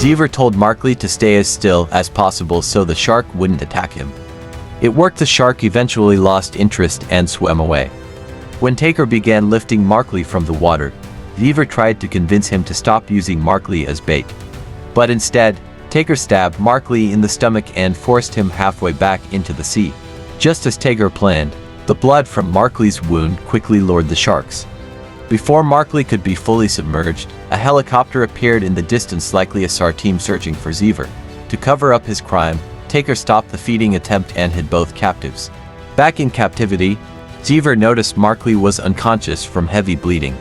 Xever told Markley to stay as still as possible so the shark wouldn't attack him. It worked. The shark eventually lost interest and swam away. When Taker began lifting Markley from the water, Xever tried to convince him to stop using Markley as bait. But instead, Taker stabbed Markley in the stomach and forced him halfway back into the sea. Just as Taker planned, the blood from Markley's wound quickly lured the sharks. Before Markley could be fully submerged, a helicopter appeared in the distance, likely a SAR team searching for Xever. To cover up his crime, Taker stopped the feeding attempt and hid both captives. Back in captivity, Xever noticed Markley was unconscious from heavy bleeding.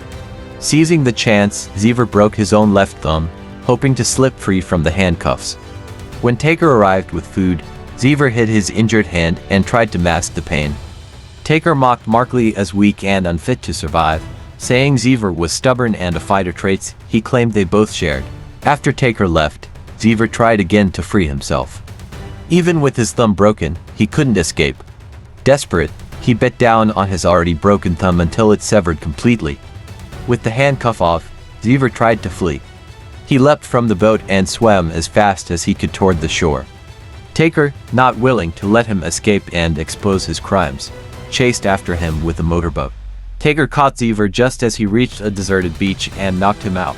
Seizing the chance, Xever broke his own left thumb, hoping to slip free from the handcuffs. When Taker arrived with food, Xever hid his injured hand and tried to mask the pain. Taker mocked Markley as weak and unfit to survive, saying Xever was stubborn and a fighter, traits he claimed they both shared. After Taker left, Xever tried again to free himself. Even with his thumb broken, he couldn't escape. Desperate, he bit down on his already broken thumb until it severed completely. With the handcuff off, Xever tried to flee. He leapt from the boat and swam as fast as he could toward the shore. Taker, not willing to let him escape and expose his crimes, chased after him with a motorboat. Taker caught Xever just as he reached a deserted beach and knocked him out.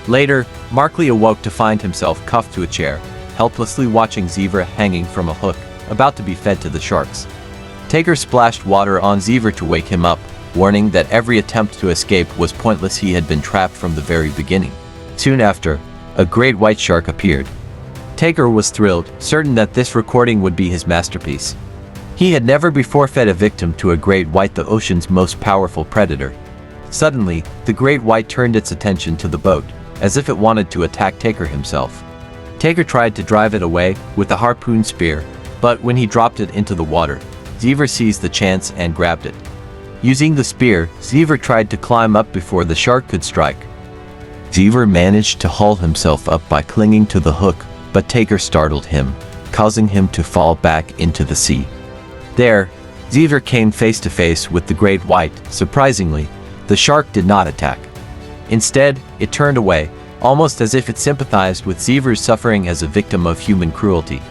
Later, Markley awoke to find himself cuffed to a chair, helplessly watching Xever hanging from a hook, about to be fed to the sharks. Taker splashed water on Xever to wake him up, warning that every attempt to escape was pointless. He had been trapped from the very beginning. Soon after, a great white shark appeared. Taker was thrilled, certain that this recording would be his masterpiece. He had never before fed a victim to a great white, the ocean's most powerful predator. Suddenly, the great white turned its attention to the boat, as if it wanted to attack Taker himself. Taker tried to drive it away with a harpoon spear, but when he dropped it into the water, Xever seized the chance and grabbed it. Using the spear, Xever tried to climb up before the shark could strike. Xever managed to haul himself up by clinging to the hook, but Taker startled him, causing him to fall back into the sea. There, Xever came face to face with the great white. Surprisingly, the shark did not attack. Instead, it turned away, almost as if it sympathized with Xever's suffering as a victim of human cruelty.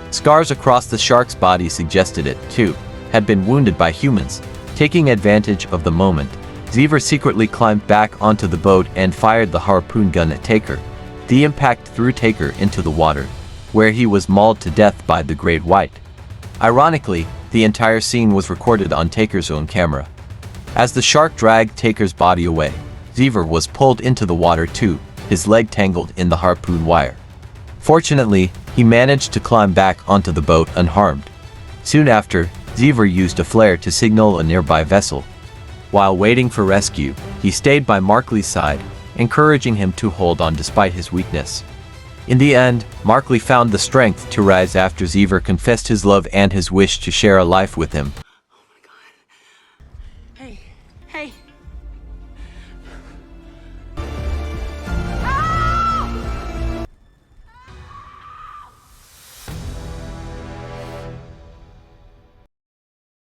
Scars across the shark's body suggested it, too, had been wounded by humans. Taking advantage of the moment, Xever secretly climbed back onto the boat and fired the harpoon gun at Taker. The impact threw Taker into the water, where he was mauled to death by the great white. Ironically, the entire scene was recorded on Taker's own camera. As the shark dragged Taker's body away, Xever was pulled into the water too, his leg tangled in the harpoon wire. Fortunately, he managed to climb back onto the boat unharmed. Soon after, Xever used a flare to signal a nearby vessel. While waiting for rescue, he stayed by Markley's side, encouraging him to hold on despite his weakness. In the end, Markley found the strength to rise after Xever confessed his love and his wish to share a life with him. Oh my God. Hey.